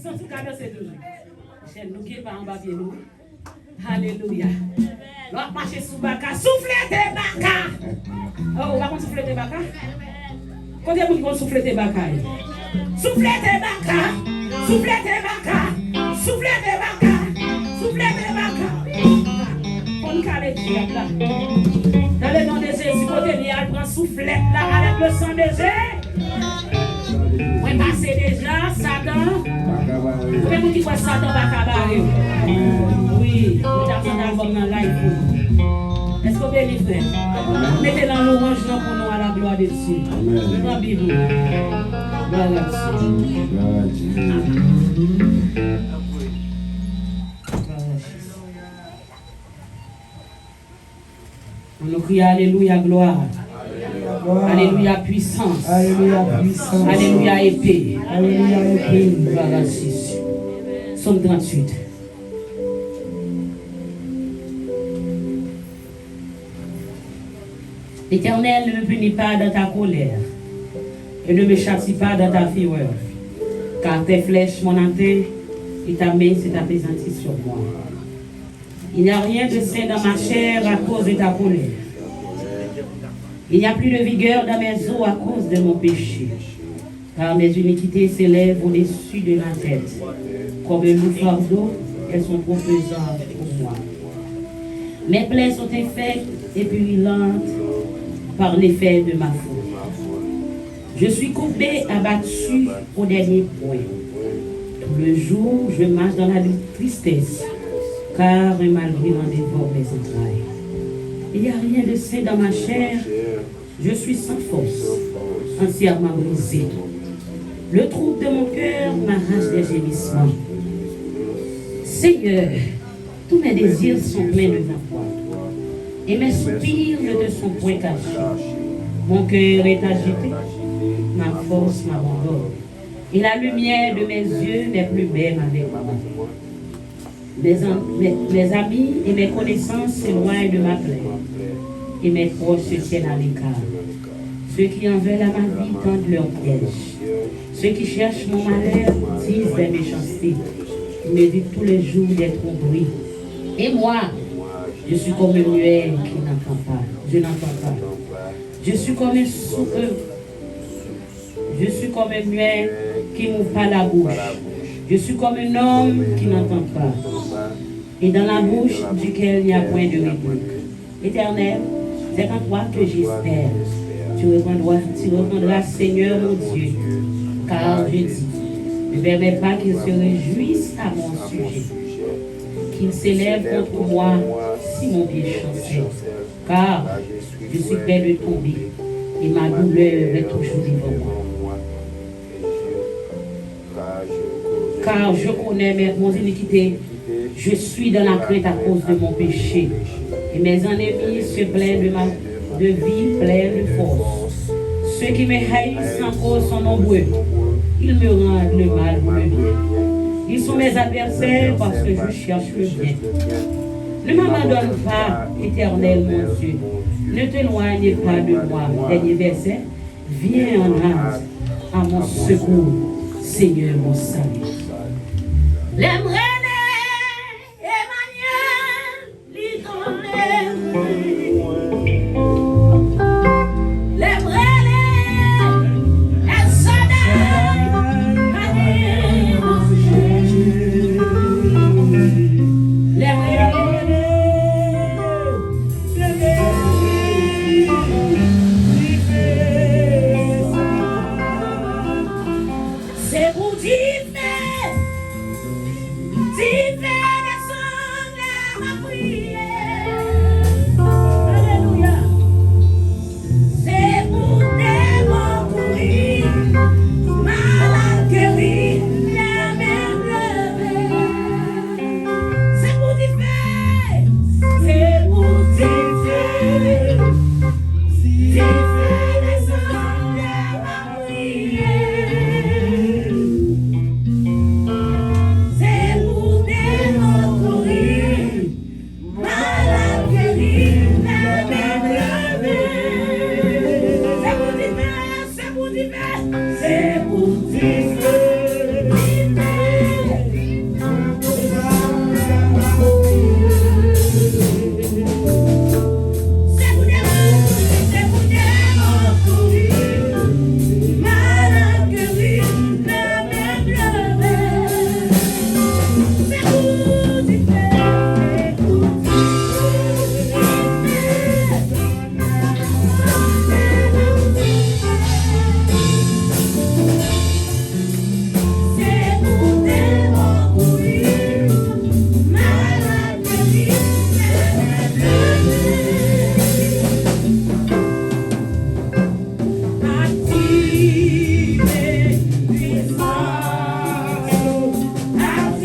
Sans tout cadeau, c'est toujours. C'est nous qui pas en bas de nous. Alléluia. L'autre marcher sous baka, soufflez tes baka. Oh, on va souffler tes baka. Combien de monde souffler tes baka? Soufflez tes baka. Soufflez tes baka. Soufflez tes baka. Soufflez tes baka. On calme diable là. Dans le nom de Jésus, côté lial prend soufflette là avec le sang de Jésus. On passe déjà Satan. Vous qui voit Satan va cabaret. Oui, vous avez un album dans live. Est-ce que vous avez frère? Mettez dans l'orange pour nous à la gloire de Dieu. Dans la Bible. Voilà. On nous crie Alléluia, gloire. Alléluia, puissance. Alléluia, puissance. Alléluia, épée. Alléluia, épée. Voilà, 6. Somme 38. L'Éternel ne me punit pas dans ta colère et ne me châtie pas dans ta fureur, car tes flèches m'ont hanté et ta main s'est apaisantie sur moi. Il n'y a rien de sain dans ma chair à cause de ta colère. Il n'y a plus de vigueur dans mes os à cause de mon péché, car mes iniquités s'élèvent au-dessus de ma tête. Comme un loup fardeau, elles sont trop pesantes pour moi. Mes plaies sont infectes et purulentes par l'effet de ma faute. Je suis courbé, abattu au dernier point. Tout le jour, je marche dans la tristesse, car un mal brûlant dévore mes entrailles. Il n'y a rien de sain dans ma chair, je suis sans force, entièrement brisé. Le trouble de mon cœur m'arrache des gémissements. Seigneur, tous mes désirs sont pleins devant toi, et mes soupirs ne te sont point cachés. Mon cœur est agité, ma force m'abandonne, et la lumière de mes yeux n'est plus belle avec moi. Mes amis et mes connaissances s'éloignent de ma plaie, et mes proches se tiennent à l'écart. Ceux qui en veulent à ma vie tendent leur piège. Ceux qui cherchent mon malheur disent des méchancetés. Ils me disent tous les jours des tromperies. Et moi, je suis comme un muet qui n'entend pas. Je n'entends pas. Je suis comme un souffle. Je suis comme un muet qui n'ouvre pas la bouche. Je suis comme un homme qui n'entend pas. Et dans la bouche duquel il n'y a point de réplique. Éternel, c'est en toi que j'espère. Tu répondras, Seigneur mon Dieu, car je dis, ne permets pas qu'il se réjouisse à mon sujet, qu'il s'élève contre moi si mon pied chancelle, car je suis près de tomber et ma douleur est toujours devant moi. Car je connais mon iniquité, je suis dans la crainte à cause de mon péché, et mes ennemis se plaignent de vie pleine de force. Ceux qui me haïssent encore sont nombreux. Ils me rendent le mal pour le bien. Ils sont mes adversaires parce que je cherche le bien. Ne m'abandonne pas, Éternel mon Dieu. Ne t'éloigne pas de moi. Dernier verset. Viens en aide à mon secours, Seigneur mon salut.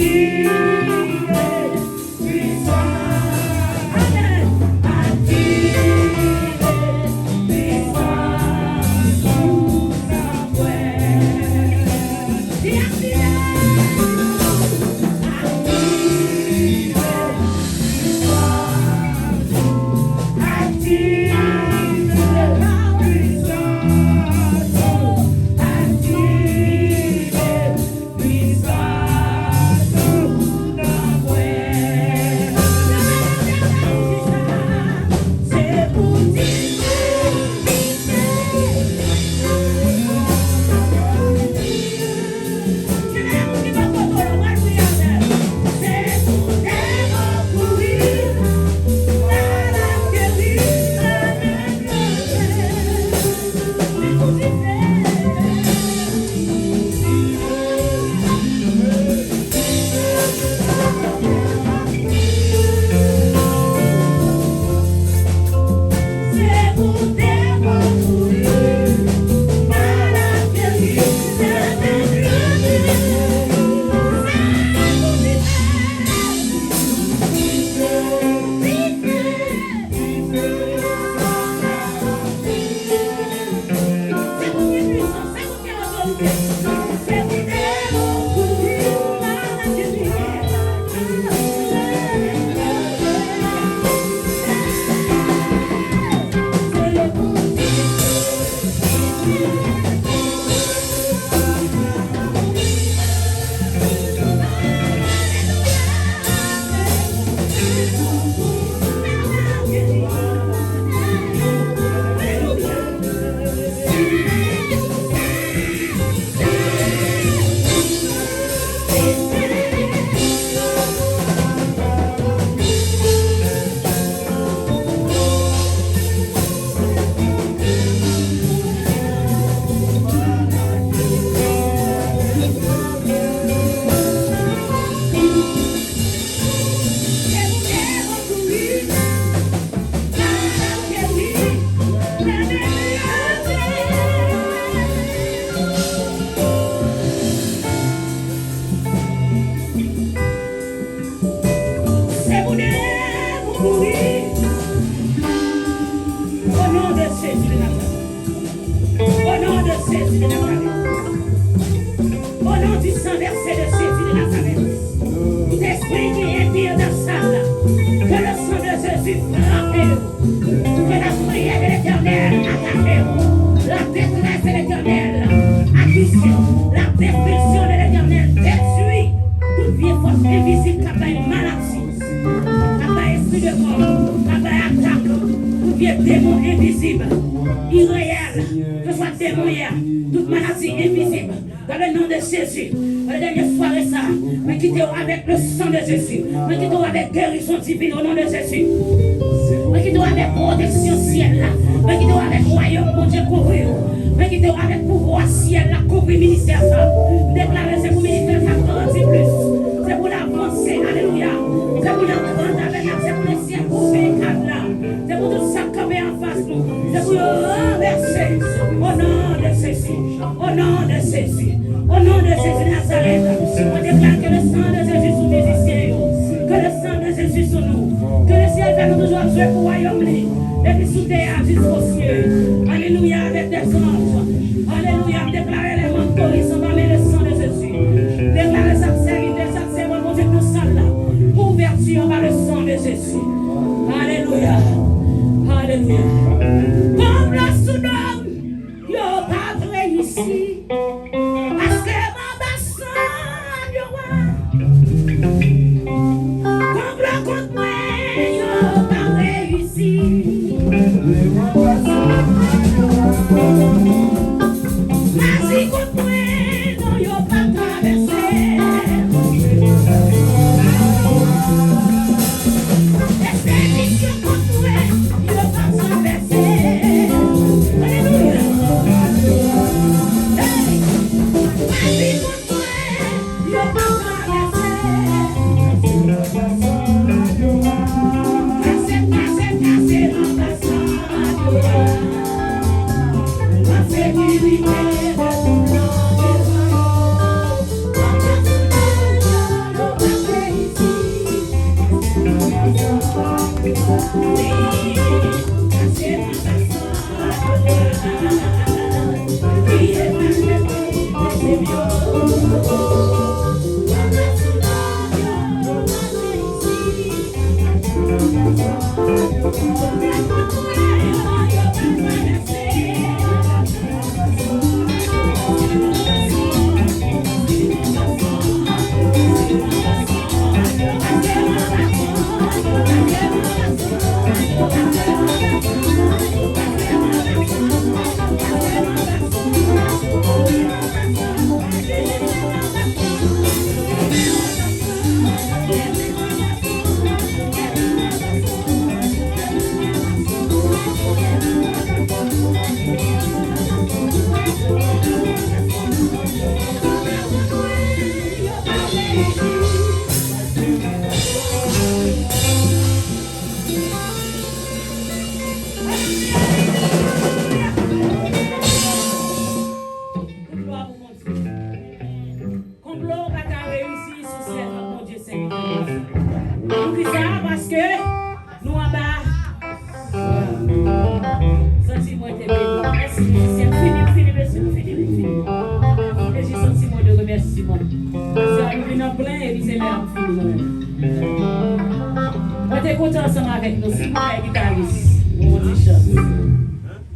Yes.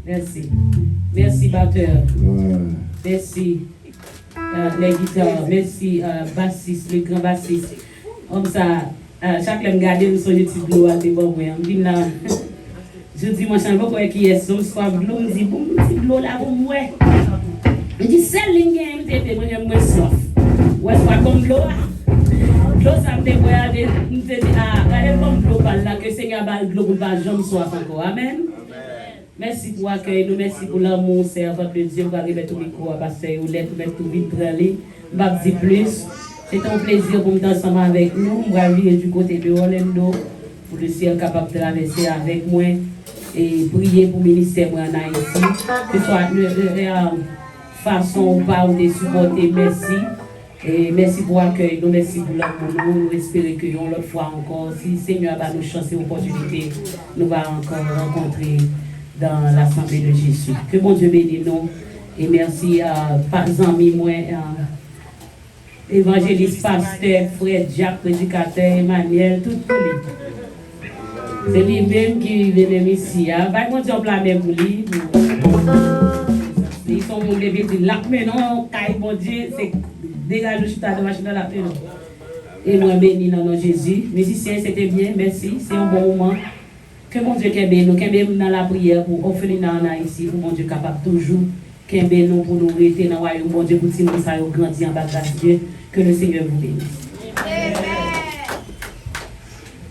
Merci. Merci, batteur. Merci, les guitares. Merci, bassiste, le grand bassiste. Comme ça, chaque fois que je regarde, je suis petit bleu à des bons moyens. Je dis, moi, je ne sais pas qui est ce soir bleu. Je dis, bon, petit bleu là, vous moi. Je dis, c'est l'ingénieur, je suis soif. Ouais, c'est pas comme bleu. Bleu, ça me dit, je me dis, regardez comme bleu, là, que le Seigneur va le bleu pour pas jamais soif encore. Amen. Merci pour l'accueil, nous merci pour l'amour, servant de Dieu, vous arrivez tout le micro, parce que vous êtes tout vite pour aller. Je ne vais pas dire plus. C'est un plaisir pour nous ensemble avec nous. Je vais arriver du côté de Orlando pour le ciel capable de traverser avec moi et prier pour le ministère en Haïti. Que ce soit de façon ou pas ou de supporter, merci. Et merci pour l'accueil, nous merci pour l'amour, nous espérons que l'autre fois encore, si le Seigneur va nous chancer l'opportunité, nous allons encore rencontrer dans l'Assemblée de Jésus. Que bon Dieu bénisse nous. Et merci à par amis, moi, évangéliste, pasteur, frère Jacques, prédicateur, Emmanuel, tout pour lui. C'est lui-même qui vient ici. Pas mon Dieu blâmer pour lui. Ils sont mon bébé de là, mais non, car bon Dieu, c'est dégage le chita de machine de la paix. Et moi, béni dans nom Jésus. Musicien, c'était bien, merci, c'est un bon moment. Que mon Dieu kembe nous, kembe dans la prière pour offrir dans ici, pour mon Dieu capable toujours kembe nous pour nous rester dans le royaume, mon Dieu pour que nous soyons grandis en bas de Dieu. Que le Seigneur vous bénisse.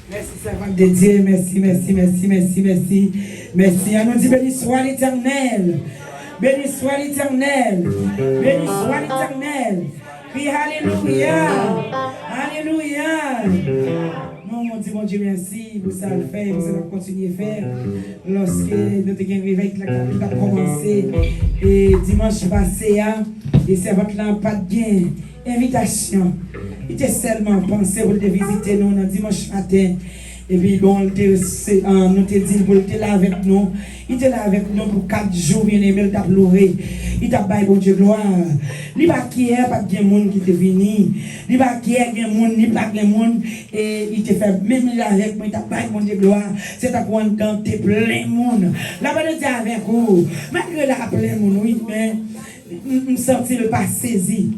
Merci, servante de Dieu, merci, merci, merci, merci, merci. Merci, on nous dit béni soit l'Éternel. Béni soit l'Éternel. Béni soit l'Éternel. Puis alléluia. Alléluia. Mon Dieu, mon Dieu, merci pour ça le faire, pour ça le continuer à faire. Lorsque nous avons réveillé, la a commencé. Et dimanche passé, les servantes n'ont pas de gain. Invitation. Il était seulement pensé pour visiter nous dans dimanche matin. Et puis bon, nous te dit pour être là avec nous. Il était là avec nous pour 4 jours, bien aimé, il t'a pleuré. Il t'a baillé, bon Dieu, gloire. Il n'y a pas de monde qui est venu. Il n'y a pas de monde, il n'y a pas de monde. Et il t'a fait, même là avec moi, il t'a baillé, bon Dieu, gloire. C'est à quoi on tente plein de monde. Là-bas, il était avec vous. Malgré la plein de monde, oui, mais je me sentis le pas saisi.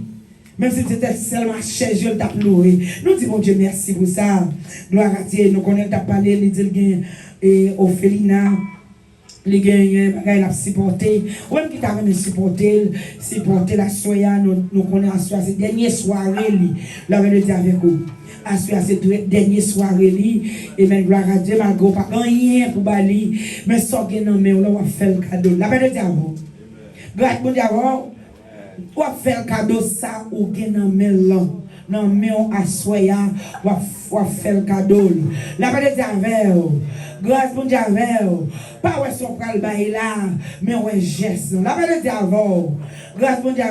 Même si c'était seulement cher, je t'ai pleuré. Nous disons, bon Dieu, merci pour ça. Gloire à Dieu. Nous connaissons, t'as parlé, il dit, et Ophelina, les gagnants, il a supporté. Ou même qui t'a même supporté la soya, nous connaissons la soya, c'est dernière soirée, là, on était avec vous. À cette dernière soirée, et même gloire à Dieu, malgré pas rien pour Bali, mais ça, mais on va faire le cadeau. La paix de Dieu avant. Gloire à Dieu avant. Ou faire cadeau ça ou gen nan men lan nan men assoya ou faire cadeau la paix de Dieu grâce pour Dieu pas ouais son pral bail là mais ouais geste la paix de Dieu grâce pour Dieu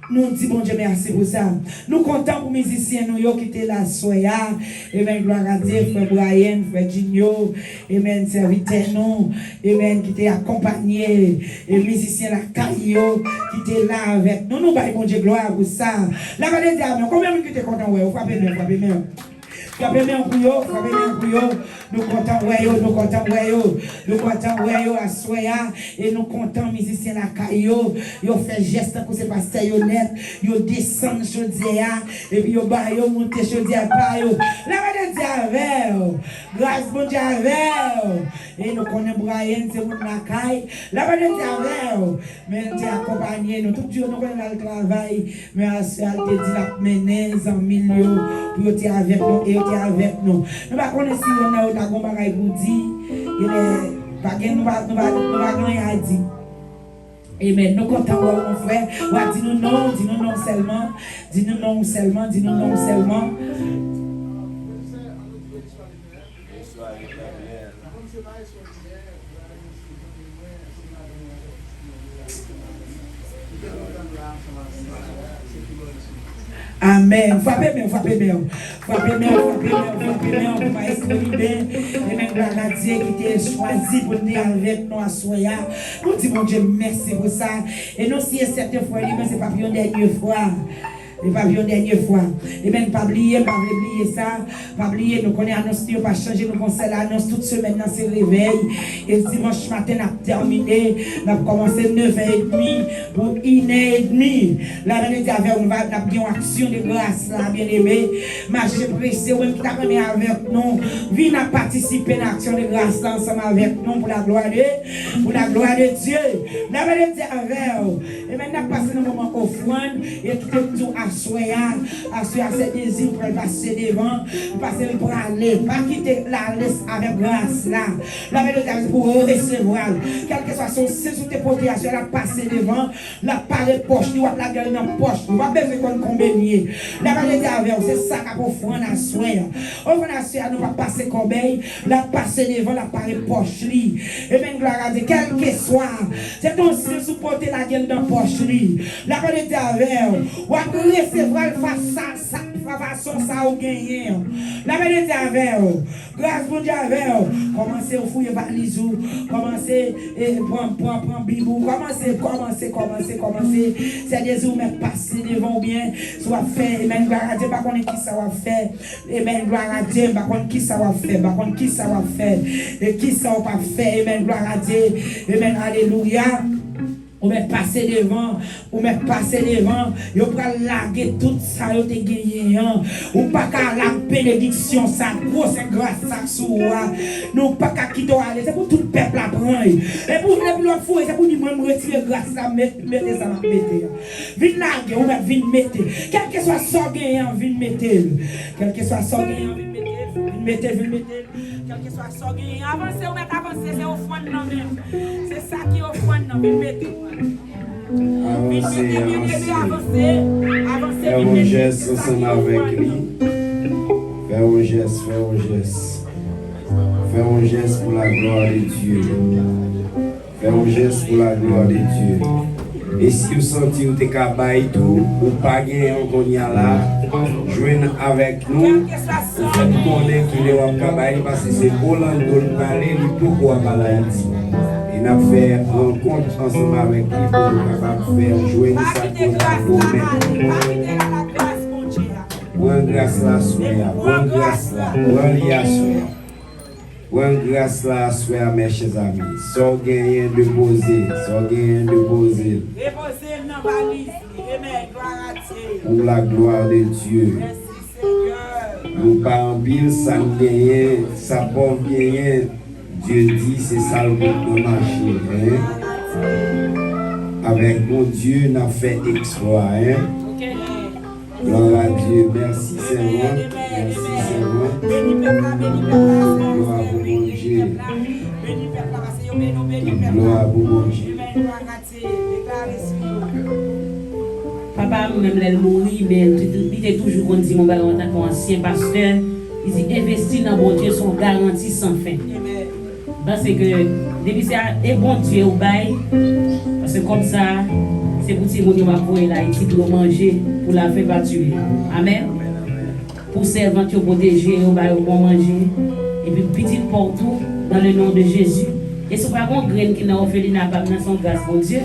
Nous disons bon Dieu merci pour ça. Nous comptons pour les musiciens nous qui étaient là soya. Amen, gloire à Dieu, frère Brian, frère Gigno. Amen, serviteur nous. Amen, qui étaient accompagnés. Et musiciens là, Caillot, qui étaient là avec nous. Nous baillons bon Dieu gloire pour ça. La valeur d'âme, combien de gens étaient contents? Ouais, frappez bien, frappez bien. Frappez bien un couillot, frappez bien un couillot. Nous comptons ouais, nous comptons ouais, nous comptons ouais à soya. Et nous comptons musiciens la caillou. Ils fait geste que c'est pasteur honnête. Ils descendent chaudière. Et puis ils baillent, ils montent chaudière par eux. La valeur d'âme, grâce bon Dieu avec. Et nous connaissons Brian, c'est mon lacaille. La valeur d'âme, mais tu accompagné nous. Tout Dieu nous connaît le travail. Mais à ce elle te dit la mener en milieu pour être avec nous et être avec nous. Nous ne connaissons pas si on a un bagage pour dire. Il est pas gain nous va rien à dire. Amen. Nous comptons mon frère. Dis-nous non seulement. Dis-nous non seulement. Dis-nous non seulement. Amen. Frappez bien. Pour maître libéré. Et même la Dieu qui t'a choisi pour venir avec nous à Soya. Nous disons, mon Dieu, merci pour ça. Et nous, si cette fois, mais c'est pas pour une dernière fois. Et pas une dernière fois. Et bien, pas oublier ça. Pas oublier, nous connaissons annonce, pas changer, nous conseils l'annonce toute semaine dans ce réveil. Et dimanche matin, on a terminé. On a commencé 9h30 pour 1h30. La réalité avec on va faire une action de grâce, là, bien aimé. Marcher pressé, ou même qui t'a permis avec nous. Viens participer à l'action de grâce là, ensemble avec nous pour la gloire de Dieu. La réalité avec et maintenant, passer le moment offrande et tout le monde à ses désirs pour passer devant, passer pour aller, pas quitter la laisse avec grâce là. La vérité pour recevoir, quel que soit son sens ou tes protéations, la passer devant, la parler poche, tu vois la gueule dans la poche, tu vas besoin qu'on combiner. La vérité avec c'est ça qu'a pour offrande à soi. Offrande à soi, nous va passer corbeille, la passer devant, la parler poche li. Et bien gloire à Dieu, quel que soit, c'est ton sens ou porter la gueule dans la poche li. La vérité avec ou recevoir façon ça ou gagner. La vérité avec grâce pour Dieu avec commencez à fouiller valise, commencez prendre bibou, commencez c'est des jours mais passer devant bien soit fait et même gloire à Dieu pas connaître qui ça va faire et même gloire à Dieu pas connaître qui ça va faire pas connaître qui ça va faire et qui ça va pas faire et même gloire à Dieu et même alléluia. Ou me passer devant, yo pral larguer tout ça yo te gagné ou pas qu'à la bénédiction ça grosse grâce ça sous nous pas qu'à quitter aller c'est pour tout le peuple à prendre et pour le fou c'est pour dire moi retirer grâce ça mettre ça m'a mettre vinn larguer ou vinn mettre quel que soit son gagnant vinn mettre quel que soit son gagnant vinn mettre quel que soit son gagnant avancer ou mettre avancer c'est au fond non même c'est ça qui au fond non vinn mettre Faire un geste ensemble avec lui. Faire un geste. Faire un geste pour la gloire de Dieu. Faire un geste pour la gloire de Dieu. Et si vous sentez que vous êtes capable tout, ou pas gagner encore là, joignez avec nous. Vous faites connaître qu'il est capable parce que c'est Orlando qui parle, pourquoi pas Haïti. Il a fait rencontre ensemble avec lui pour nous faire jouer sa cause bonne grâce là, soya. Bonne grâce là, bonne grâce là, soya, mes chers amis. Sans gagner de poser. Pour la gloire de Dieu. Nous pas en pile, ça nous gagne, ça peut gagner. Dieu dit, c'est ça le but de marcher. Avec mon Dieu, on a fait exploit. Gloire à Dieu. Merci Seigneur. Gloire pour mon Dieu. Gloire pour mon Dieu. Papa, même elle mourit, mais il était toujours dit, mon ballon en tant qu'ancien pasteur, il dit, investir dans mon Dieu sont garanties sans fin. Parce que depuis c'est bon Dieu au bail, parce que comme ça, C'est pour ces gens qui vont pour l'Haïti pour manger, pour la faire pas tuer. Amen. Pour servants qui protéger, on va manger. Et puis petit partout dans le nom de Jésus. Et ce n'est pas une graine qui n'a orphelinat pas dans son grâce pour Dieu.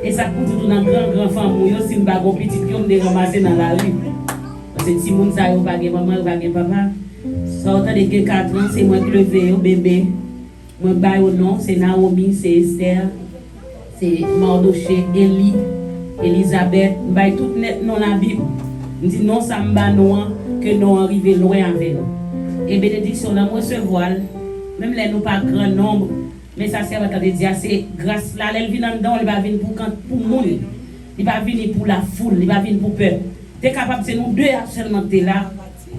Et ça coûte tout dans grand famille si on pas petit qui on de ramasser dans la rue. Parce que si moun ça yo pas maman, pas papa. Sortant de 4 ans, c'est moi qui le fais au bébé. Moi bail au nom, c'est Naomi, c'est Esther, c'est Mardoché, Élie, Elisabeth, bail tout net non la Bible. On dit non ça m'ba non que nous arriver loin avec nous. Et bénédiction là moi recevoir même les nous pas grand nombre. Mais ça sert à dire, c'est grâce là, elle vient dedans, elle va venir pour monde. Il va venir pour la foule, il va venir pour peuple. Tu es capable, c'est nous deux seulement là.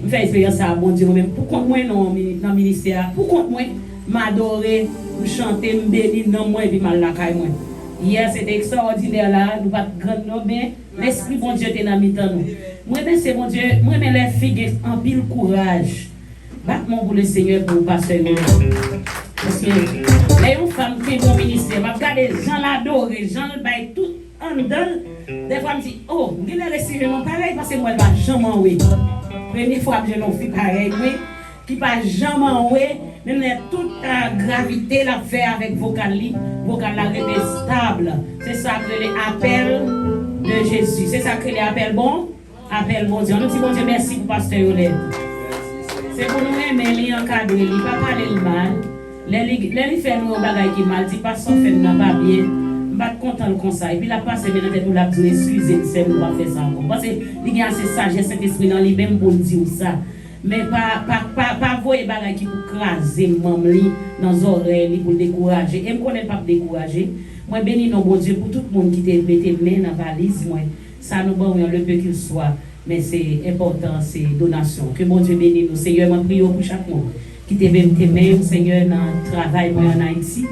Je fais expérience ça, bon Dieu, même. Pourquoi moi, dans le ministère, pourquoi moi, m'adorer, me chanter, me bénir, non, moi, et puis mal la caille, moi. Hier, c'était extraordinaire là, nous pas grand nom, mais l'esprit, bon Dieu, était dans le temps. Moi, c'est bon Dieu, moi, mais les filles en pile courage. Battement pour le Seigneur, pour le pasteur. Parce que les femmes qui vont au ministère, je regarde les gens l'adorent, les gens le tout en dedans. Des fois, je me dis, oh, je vais recevoir mon pareil parce que moi, je ne vais jamais envoyer. Première fois que je n'ai fait pareil, qui ne va jamais envoyer, même toute la gravité la fait avec vocal la reste stable. C'est ça que les appels de Jésus. C'est ça que les appels bon. Appel bon Dieu. On nous dit, bon Dieu, merci pour pasteur Yolette. C'est pour nous aimer, les encadrer, il ne va pas parler le mal. Les fait nous un bagage qui mal dit pas son fait n'a pas bien. Je pas content le conseil. Puis la passe maintenant tête nous la dire excusez c'est nous pas faire ça encore. Parce que il y a assez sagesse cet esprit dans lui même pour dire ça. Mais pas voyer bagage qui pour craser maman li dans oreilles pour décourager. Et me connaît pas décourager. Moi béni non bon Dieu pour tout le monde qui te mettait main dans valise moi. Ça nous bon le peu qu'il soit. Mais c'est important, c'est donation. Que mon Dieu bénisse nous. Seigneur, moi prie pour chaque monde qui te même, Seigneur, dans le travail en Haïti.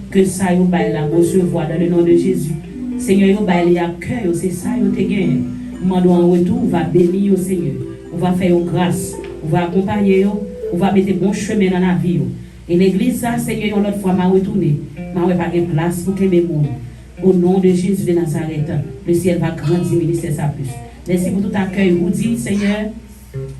Que ça, vous baille la recevoir dans le nom de Jésus. Seigneur, vous baille à cœur, c'est ça, vous te gagné. Nous en retour, on va bénir, Seigneur. On va faire grâce. On va accompagner, on va mettre bon chemin dans la vie. Et l'église, ça, Seigneur, l'autre fois, m'a retourné. M'a pas de place pour que mes monde. Au nom de Jésus de Nazareth, le ciel va grandir, ministère ça plus. Merci pour tout accueil. Vous dites, Seigneur,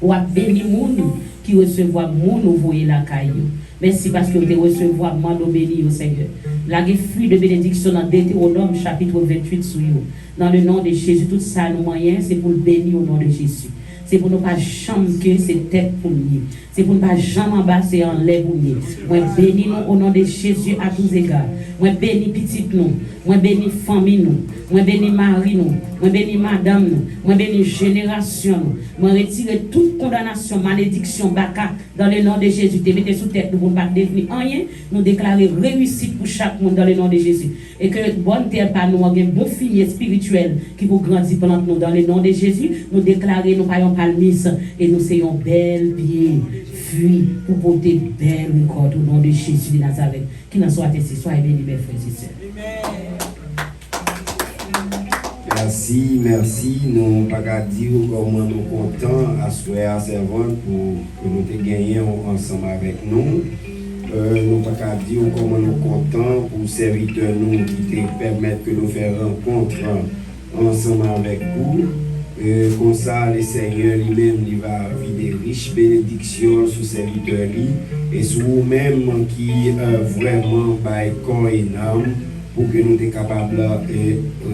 ou à bénir moun qui recevoir moun ou voyer la caillou. Merci parce que vous te recevoir moun ou bénir au Seigneur. La fruit de bénédiction dans Deutéronome chapitre 28 sur vous. Dans le nom de Jésus, tout ça, nos moyens, c'est pour le bénir au nom de Jésus. C'est pour ne pas jamais que c'est tête pour nous. C'est pour ne pas jamais embasser en l'air pour nous. Moi bénis nous au nom de Jésus à tous égards. Moi bénis petit nous. Moi bénis famille nous. Moi bénis mari nous. Moi bénis madame nous. Moi bénis génération nous. Moi retire toute condamnation, malédiction, baka dans le nom de Jésus. Te mettez sous tête nous pour ne pas devenir rien. Nous déclarer réussite pour chaque monde dans le nom de Jésus. Et que bonne terre par nous, un bon fille spirituel qui vous grandit pendant nous dans le nom de Jésus. Nous déclarer nous payons palmis et nous soyons belles pieds. Fuis pour porter belle corps au nom de Jésus de Nazareth. Qu'il en soit ainsi, soyez bénis, mes frères et sœurs. Merci. Nous pas qu'à dire comment nous comptons à soir servante pour que nous te gagnions ensemble avec nous. Nous pas qu'à dire comment nous comptons pour serviteurs nous qui te permettent que nous fassions rencontre ensemble avec vous. Comme ça, le Seigneur lui-même il va vider riche bénédiction sur ses serviteurs et sur vous-même qui vraiment by corps et âme pour que nous soyons capables de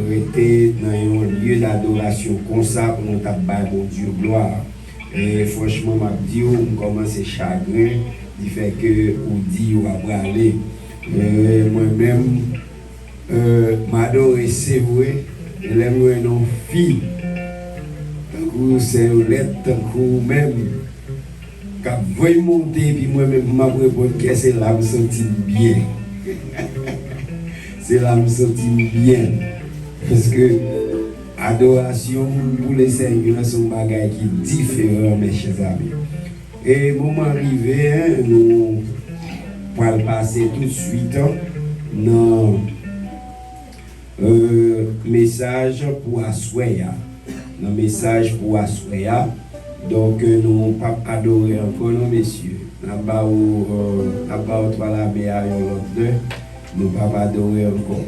rester dans un lieu d'adoration comme ça pour nous taper bon Dieu gloire. Et franchement, je dis, on commence à chagrin, il fait que on dit on va parler. Moi-même, m'adore c'est vrai, j'aime une fille. C'est honnête, même quand vous montez, puis moi-même, je me réponds que c'est là que je me sens bien. C'est là que je me sens bien. Parce que l'adoration pour les Seigneur, c'est un bagage qui est différent, mes chers amis. Et au moment arrivé, nous allons passer tout de suite dans message pour Assoya. Un message pour Assoya. Donc, nous pas adorer encore, nos messieurs. Là-bas où la meilleure l'autre, nous pas adorer encore.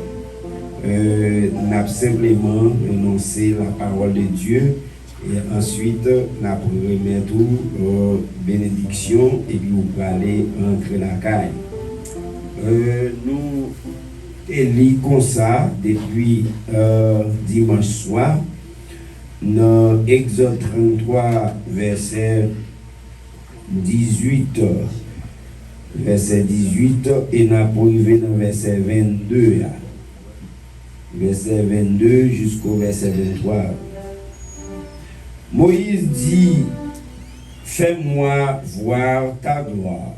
n'a simplement énoncé la parole de Dieu et ensuite n'a remettre tout bénédiction et puis vous aller entre la caille. Nous lisons comme ça depuis dimanche soir dans Exode 33 verset 18 et n'a pas arrivé dans verset 22 là. Verset 22 jusqu'au verset 23. Moïse dit, fais-moi voir ta gloire.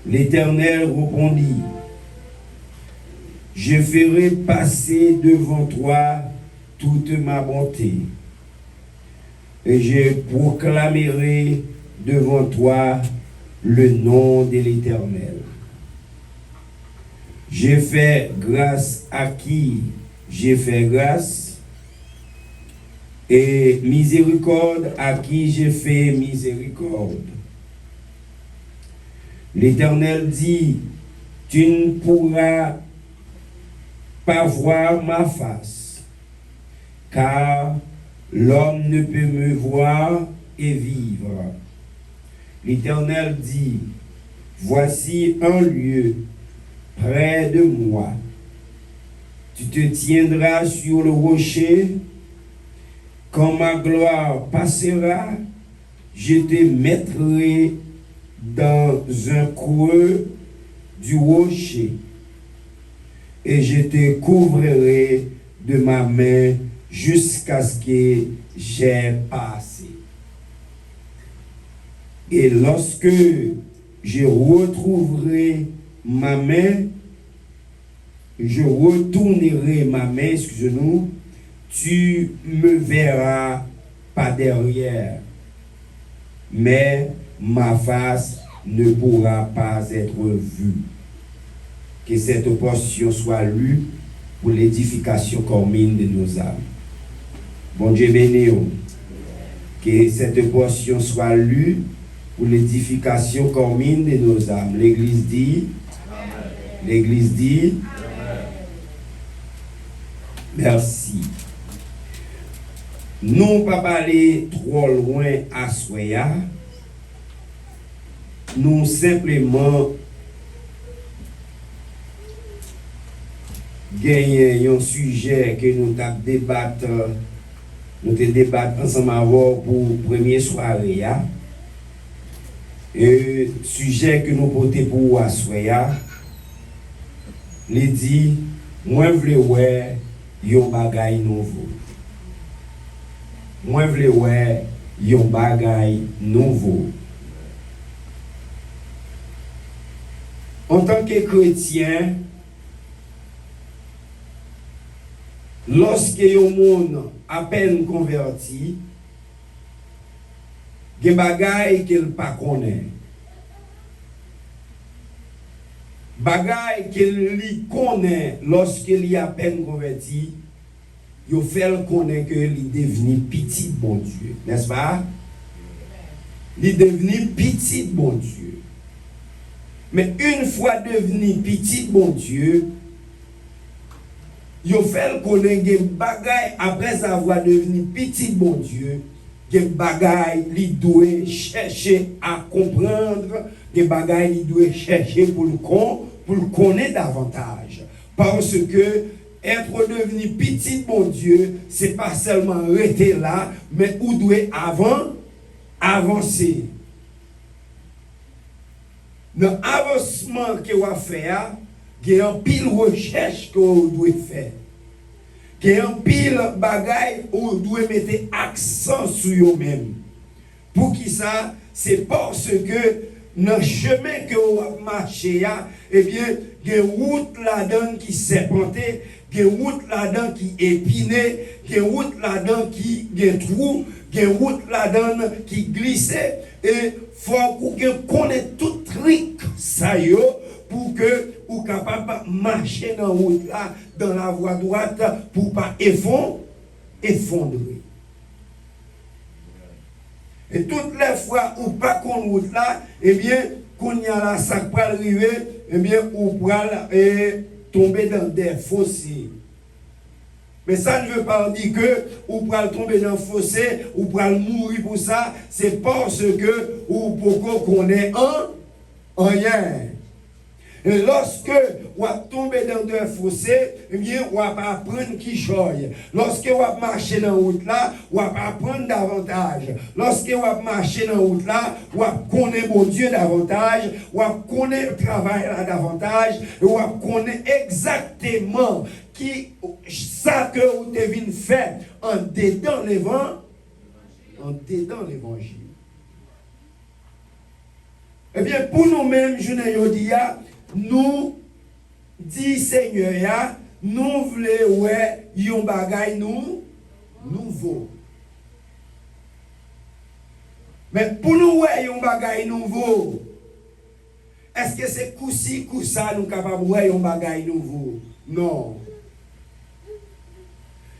L'Éternel répondit, je ferai passer devant toi toute ma bonté, et je proclamerai devant toi le nom de l'Éternel. J'ai fait grâce à qui j'ai fait grâce, et miséricorde à qui j'ai fait miséricorde. L'Éternel dit, tu ne pourras pas voir ma face, car l'homme ne peut me voir et vivre. L'Éternel dit, voici un lieu près de moi. Tu te tiendras sur le rocher. Quand ma gloire passera, je te mettrai dans un creux du rocher et je te couvrirai de ma main jusqu'à ce que j'ai passé. Et lorsque je retrouverai ma main, je retournerai ma main, excusez-nous, tu me verras pas derrière, mais ma face ne pourra pas être vue. Que cette portion soit lue pour l'édification commune de nos âmes. Bon Dieu béni. Que cette portion soit lue pour l'édification commune de nos âmes. L'Église dit, l'Église dit, merci. Nous ne pas aller trop loin à Soya. Nous simplement gagner un sujet que nous débattons ensemble pour première soirée. Et sujet que nous portons pour Assoya, il dit, moi je veux voir un bagay nouveau. Moi je veux voir un bagay nouveau. En tant que chrétien, lorsque un monde à peine converti, il y a des bagailles qu'il ne connaît pas. Bagailles qu'il connaît lorsqu'il est à peine converti, il fait connaître qu'il est devenu petit bon Dieu. N'est-ce pas? Il est devenu petit bon Dieu. Mais une fois devenu petit bon Dieu, il fait connaître des bagailles après avoir devenu petit bon Dieu. Des bagailles, il doit chercher à comprendre, des bagailles, il doit chercher pour le connaître davantage. Parce que être devenu petit bon Dieu, c'est pas seulement rester là, mais où doit avancer. Dans l'avancement que vous faites, il y a un pile recherche que vous devez faire. Il y a un pile bagaille où vous devez mettre accent sur vous-même. Pour qui ça? C'est parce que dans le chemin que vous marchez, eh bien, il y a une route là-dedans qui serpentée, il y a une route là-dedans qui épinée, il y a une route là-dedans qui a un trou, il y a une route là-dedans qui glissait. Et il faut que connaisse tout truc ça yo pour que vous capable de marcher dans la route là, dans la voie droite, pour pas effondrer. Et toutes les fois où pas qu'on route là, eh bien, qu'on y a là, ça peut arriver, eh bien, on peut tomber dans des fossés. Mais ça ne veut pas dire que vous pouvez tomber dans le fossé, vous pouvez mourir pour ça. C'est parce que vous pouvez connaître rien. Et lorsque vous tombez dans un fossé, eh bien, vous allez apprendre qui choye. Lorsque vous marchez dans la route là, vous allez apprendre davantage. Lorsque vous marchez dans la route là, vous allez connaître mon Dieu davantage, vous allez connaître le travail là davantage, et vous allez connaître exactement qui ça que vous devez faire en dedans l'évangile. Eh bien, pour nous-mêmes, je ne dis pas, nous, dit Seigneur, nous voulons ouais, yon bagay nous nouveau. Mais pour nous ouais, yon bagay nouveau, est-ce que c'est coup-ci, coup-ça, nous capables de ouais, yon bagay nouveau? Non.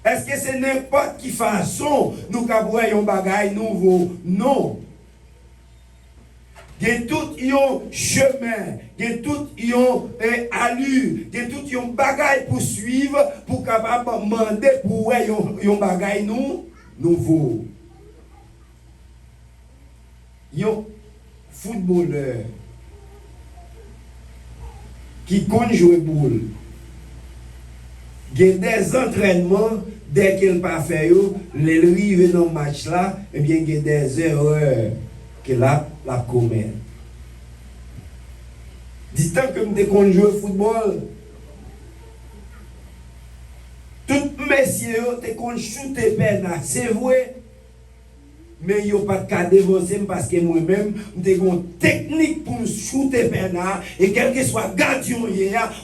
Est-ce que c'est n'importe quelle façon nous capables de ouais, yon bagay nouveau? Non. Il y a tout un chemin, il y a tout un allure, il y a tout un bagage pour suivre, pour capable demander pour un bagage nouveau. Il y a un footballeur qui connaît jouer boule. Il y a des entraînements, dès qu'il n'a pas fait, les arrive dans le match là, eh bien, il y a des erreurs que la commet. Dit-on que nous avons joué au football, tout messieurs ont shooté peine, c'est vrai, mais il n'y a pas de cas d'évolution parce que moi-même, nous avons une technique pour shooter peine, et quel que soit gardien,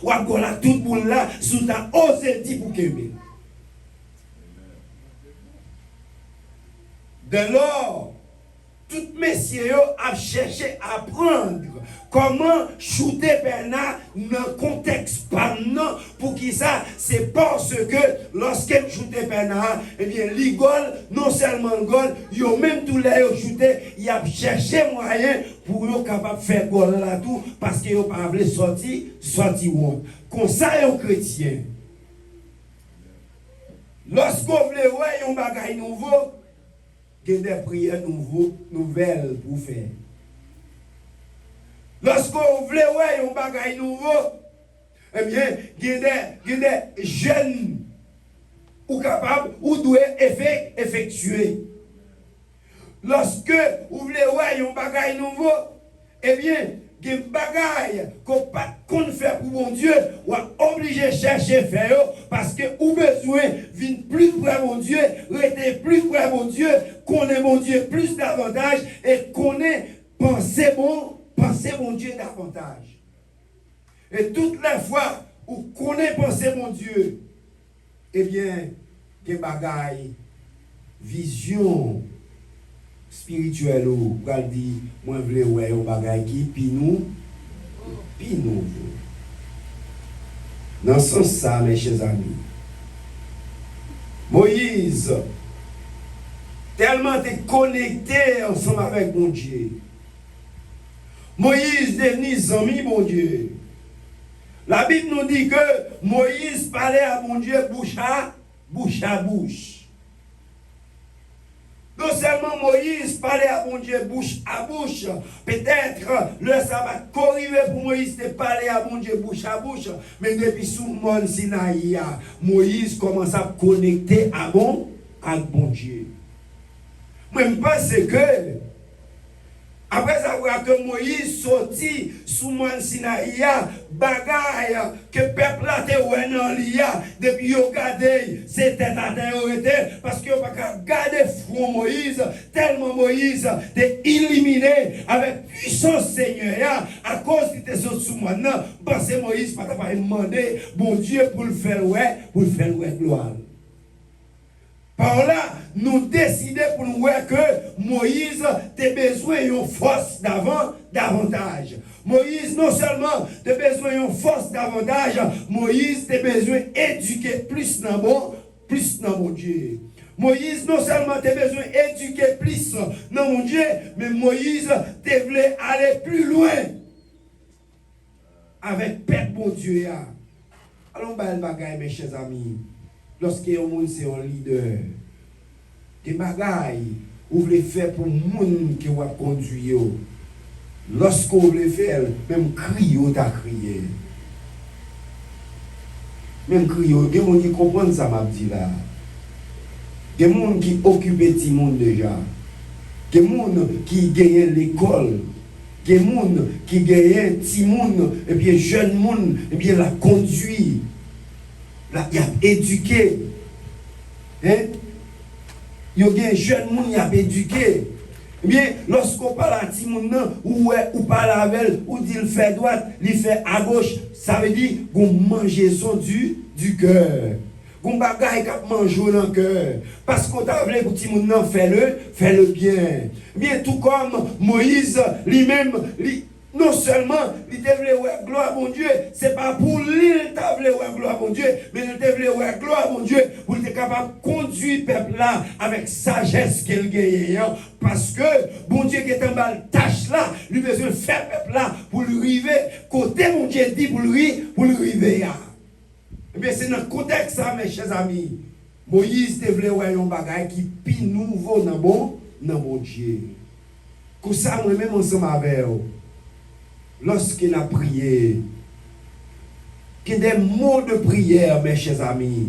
ou à tout le monde là, sous ta osé dit pour qu'il. De lors, tout messieurs a cherché à apprendre comment shooter Bernard dans le contexte pas non pour qui ça c'est parce que lorsqu'il shooter Bernard eh bien l'igol non seulement le goal yo même tous les shooter il a cherché moyen pour yo capable faire goal là tout parce que yo pas voulu sortir honte comme ça yo chrétien lorsqu'on veut ouais un bagage nouveau il y a des prières nouvelles pour faire. Lorsqu'on veut un bagage nouveau, eh bien, il y a des jeunes ou capables ou doivent effectuer. Lorsque vous voulez un bagage nouveau, eh bien, il y a des bagages qu'on fait pour mon Dieu, ou obligé de chercher faire parce que vous besoin de plus près mon Dieu, rester plus près mon Dieu, connaître mon Dieu plus davantage et connaître penser mon Dieu davantage. Et toutes les fois où connaît penser mon Dieu, eh bien, des bagages, vision spirituelle ou quand dit moi vle ouais un bagage qui puis nous dans ce sens ça mes chers amis Moïse tellement t'es connecté ensemble avec mon Dieu Moïse devenu ami mon Dieu la Bible nous dit que Moïse parlait à mon Dieu bouche à bouche. Non seulement Moïse parlait à mon Dieu bouche à bouche, peut-être le sabbat qu'arrivé pour Moïse de parler à mon Dieu bouche à bouche, mais depuis sous le mont Sinaï, Moïse commence à connecter à bon Dieu. Moi, je pense que après avoir que Moïse sorti sous le mont Sinaï, bagaille que le peuple a été dans l'IA, depuis qu'il a gardé, c'était à terre, parce qu'il n'a pas gardé front Moïse, tellement Moïse était éliminé avec puissance Seigneur, à cause de tes autres sous maintenant, parce que Moïse n'a pas demandé, bon Dieu, pour le faire gloire. Par là, nous décidons pour nous voir que Moïse a besoin d'une force davantage. Moïse, non seulement a besoin d'une force davantage, Moïse a besoin d'éduquer plus dans mon Dieu. Moïse, non seulement a besoin d'éduquer plus dans mon Dieu, mais Moïse voulait aller plus loin avec Père mon Dieu. Allons bal bagaille mes chers amis. Lorsque un monde c'est un leader, des bagailles vous voulez faire pour monde qui va conduire. Lorsqu'on voulait faire, même crier, on t'a crié. Même crier, il y a des gens qui comprennent ça, m'a dit là. Il y a des gens qui occupent le monde déjà. Il y a des gens qui gagnent l'école. Il y a des gens qui gagnent petit monde, et bien jeune monde, et bien la conduit. La y a éduqué. Hein? Il y a des jeunes gens qui ont éduqué. Eh bien, lorsqu'on parle à petit monde, ou parle avec elle, ou dit il fait droite, il fait à gauche, ça veut dire qu'on mange son du cœur. Qu'on bagaille qu'on mange dans le cœur. Parce qu'on t'a voulu pour petit monde, fais-le bien. Eh bien, tout comme Moïse, lui-même, non seulement il devait voir gloire à mon Dieu, c'est pas pour lui qu'il devait voir gloire à mon Dieu, mais il devait voir gloire à mon Dieu pour être capable de conduire le peuple là avec sagesse qu'il gagne. Parce que bon Dieu qui est en bas tâche là, lui besoin de faire le peuple là pour lui arriver. Côté mon Dieu dit pour lui arriver. Eh bien, c'est dans le contexte ça, mes chers amis. Moïse devait voir un bagage qui est plus nouveau dans mon Dieu. Comme ça, moi-même ensemble avec vous. Lorsqu'il a prié, qu'il y a des mots de prière, mes chers amis,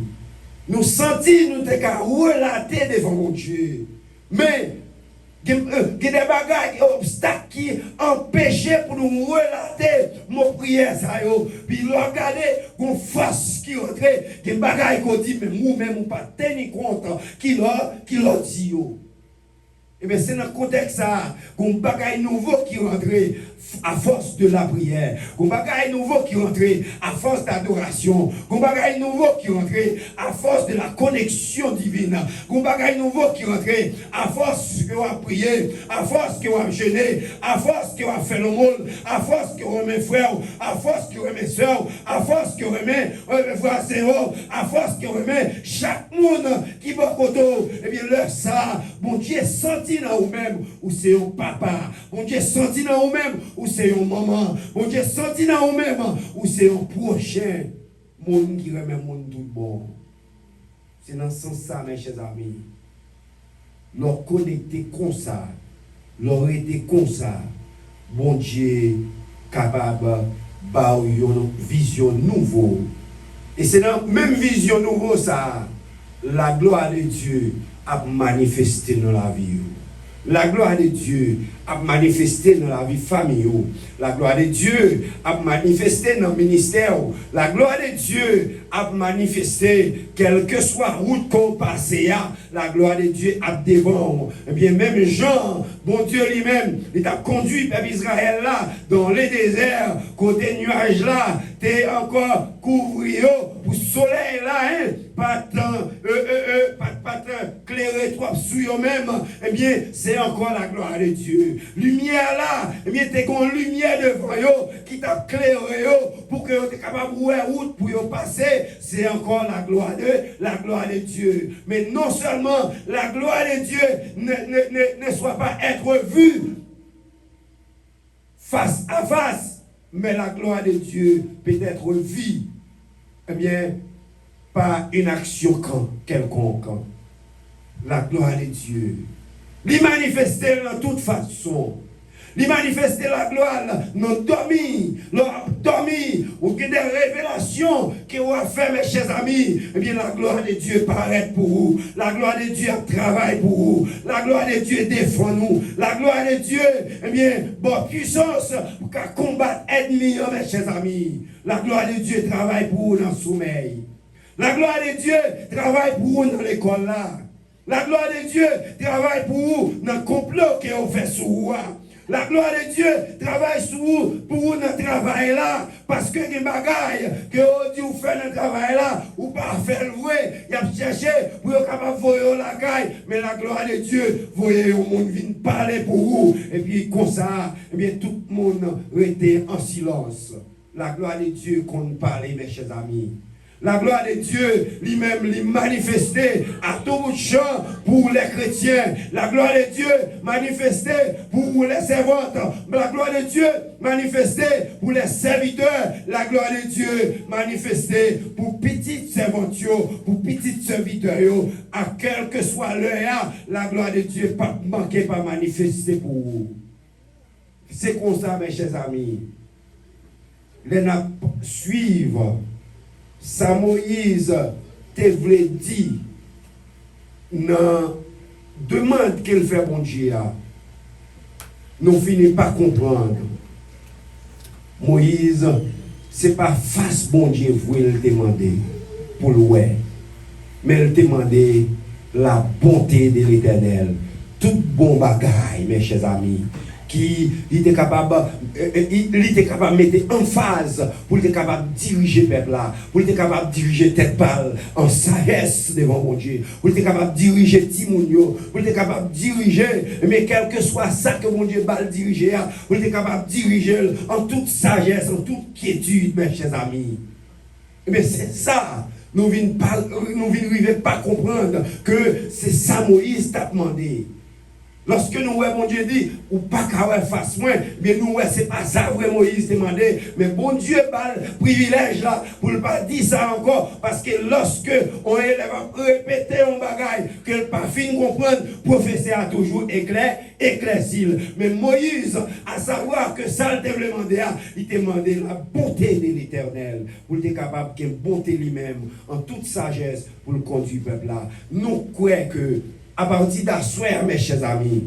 nous sentons, nous sommes relater devant mon Dieu. Mais, il y a des bagages, des obstacles qui empêchent pour nous relater nos prières. Puis, regardez, qu'on fasse qui rentre, il y a des bagages qu'on dit, mais nous-mêmes, nous ne pas tenir compte qui l'a dit. Et bien, c'est dans le contexte ça, qu'on bagaille nouveau qui rentre à force de la prière, qu'on bagaille nouveau qui rentre à force d'adoration, qu'on bagaille nouveau qui rentre à force de la connexion divine, qu'on bagaille nouveau qui rentre à force que on a prié, à force que on a jeûné, à force que on a fait le monde, à force que on remet frères, à force que on remet soeurs, à force que on remet frères Seigneur, à force que on remet chaque monde qui va côté. Et bien, leur ça, mon Dieu senti dans vous-même ou c'est un papa, mon Dieu senti dans vous-même ou c'est un maman, mon Dieu senti dans vous-même ou c'est un prochain monde qui remet monde tout bon. C'est dans ce sens ça, mes chers amis. Leur connecter comme ça, leur aider comme ça, mon Dieu capable d'avoir une vision nouvelle. Et c'est dans la même vision nouvelle ça, la gloire de Dieu a manifesté dans la vie. La gloire de Dieu a manifesté dans la vie familiale. La gloire de Dieu a manifesté dans le ministère. La gloire de Dieu a manifesté, quelle que soit la route qu'on passe, la gloire de Dieu a devant. Et bien, même Jean, bon Dieu lui-même, il a conduit le peuple Israël là, dans les déserts, côté nuage là, t'es encore couvert pour le soleil là, pas tant, clairer toi sous eux-mêmes, eh bien, c'est encore la gloire de Dieu. Lumière là, eh bien, t'es une lumière devant eux qui t'a clairé pour que tu es capable de voir route pour y passer. C'est encore la gloire de Dieu. Mais non seulement la gloire de Dieu ne soit pas être vue face à face, mais la gloire de Dieu peut être vue, eh bien, par une action quelconque. La gloire de Dieu. Lui manifester de toute façon. Lui manifester la gloire, nous dormi, ou des révélations que vous avez fait, mes chers amis. Eh bien, la gloire de Dieu paraît pour vous. La gloire de Dieu travaille pour vous. La gloire de Dieu défend nous. La gloire de Dieu, eh bien, bonne puissance pour combattre l'ennemi, mes chers amis. La gloire de Dieu travaille pour vous dans le sommeil. La gloire de Dieu travaille pour vous dans l'école là. La gloire de Dieu travaille pour vous dans le complot que vous faites sur vous. La gloire de Dieu travaille sur vous pour vous dans le travail là. Parce que les bagailles que vous dites vous faites dans le travail là, ou pas faire le vrai, il y a cherché pour être capable de voir la caille. Mais la gloire de Dieu, vous voyez, le monde vient parler pour vous. Et puis comme ça, eh bien, tout le monde était en silence. La gloire de Dieu qu'on parle, mes chers amis. La gloire de Dieu lui-même lui manifestée à tout bout de champ pour les chrétiens. La gloire de Dieu manifestée pour les servantes. La gloire de Dieu manifestée pour les serviteurs. La gloire de Dieu manifestée pour petites servantes, pour petites serviteurs. À quel que soit l'heure, la gloire de Dieu pas manquer, pas manifester pour vous. C'est comme ça, mes chers amis. Les n'a suivre. Ça Moïse te voulait dire non demande qu'il fait bon Dieu. Nous finissons pas comprendre. Moïse, c'est pas face bon Dieu vous le demander pour le ouais, mais il demandait la bonté de l'Éternel. Tout bon bagaille, mes chers amis. Qui était capable de mettre en phase pour être capable de diriger le peuple là, pour être capable de diriger tête pâle en sagesse devant mon Dieu, pour être capable de diriger Timounio, pour être capable de diriger, mais quel que soit ça que mon Dieu va le diriger, pour être capable de diriger en toute sagesse, en toute quiétude, mes chers amis. Mais c'est ça, nous ne venons pas comprendre que c'est ça Moïse t'a demandé. Lorsque nous voyons mon Dieu dit, ou pas qu'à face moi, mais nous voyons, c'est pas ça que Moïse demandait, mais bon Dieu a le privilège là, pour ne pas dire ça encore, parce que lorsque on élève à répéter un bagaille, que le pas fin comprendre, professeur a toujours éclairci. Mais Moïse, à savoir que ça le demandé, il demandait la bonté de l'Éternel, pour être capable de bonté lui-même, en toute sagesse, pour le conduire le peuple là. Nous croyons que, à partir d'asseoir, mes chers amis,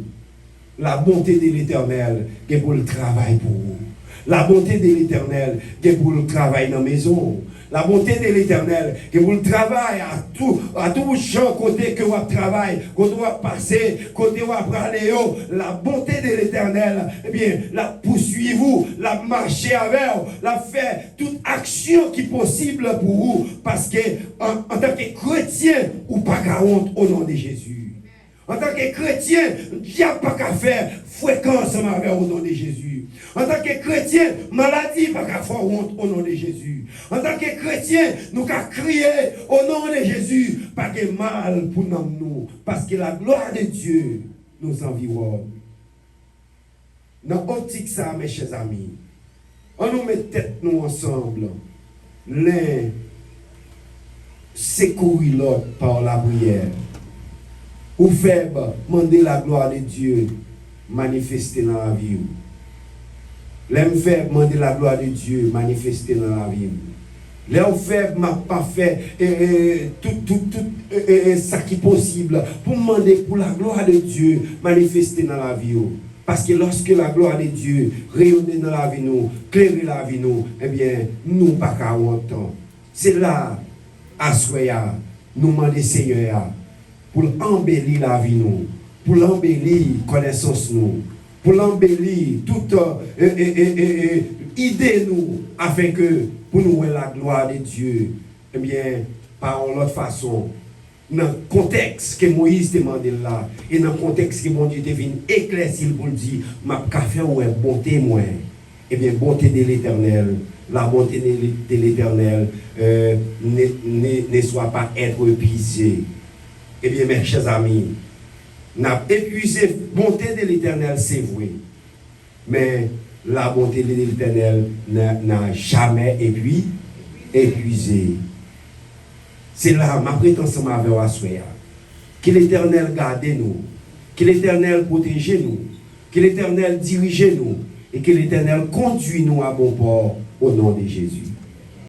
la bonté de l'Éternel est pour le travail pour vous. La bonté de l'Éternel est pour le travail dans la maison. La bonté de l'Éternel est pour le travail à tout champ côté que vous travaillez, côté vous passez, côté vous aller. La bonté de l'Éternel, eh bien, la poursuivez-vous, la marchez avec vous, la fait toute action qui est possible pour vous, parce que en tant que chrétien, ou pas qu'à honte au nom de Jésus. En tant que chrétien, il n'y a pas qu'à faire fréquence avec au nom de Jésus. En tant que chrétien, maladie pas qu'à faire honte au nom de Jésus. En tant que chrétien, nous qu'à crier au nom de Jésus, pas que mal pour nous, parce que la gloire de Dieu nous environne. Dans l'optique ça, mes chers amis, on nous met tête nous ensemble, l'un secourir l'autre par la prière. Ou faible, demander la gloire de Dieu manifester dans la vie. L'homme faible, demander la gloire de Dieu manifester dans la vie. L'homme faible m'a pas fait tout ça qui est possible pour demander pour la gloire de Dieu manifester dans la vie. Parce que lorsque la gloire de Dieu rayonne dans la vie, nous, claire la vie, nous, eh bien, nous pas qu'à longtemps. C'est là, à soya, nous demander Seigneur, pour embellir la vie, nous, pour l'embellir connaissance, nous, pour l'embellir toute idée, nous, afin que, pour nous, la gloire de Dieu, eh bien, par l'autre façon, dans le contexte que Moïse demandait là, et dans le contexte que mon Dieu devine éclaircir pour dire, ma café ou un bon témoin, eh bien, bonté de l'Éternel, la bonté de l'Éternel ne soit pas être épuisée. Eh bien, mes chers amis, n'a épuisé bonté de l'Éternel, c'est vrai, mais la bonté de l'Éternel n'a jamais épuisé. C'est là ma prétention avec Assoya. Que l'Éternel garde nous, que l'Éternel protège nous, que l'Éternel dirige nous et que l'Éternel conduit nous à bon port au nom de Jésus.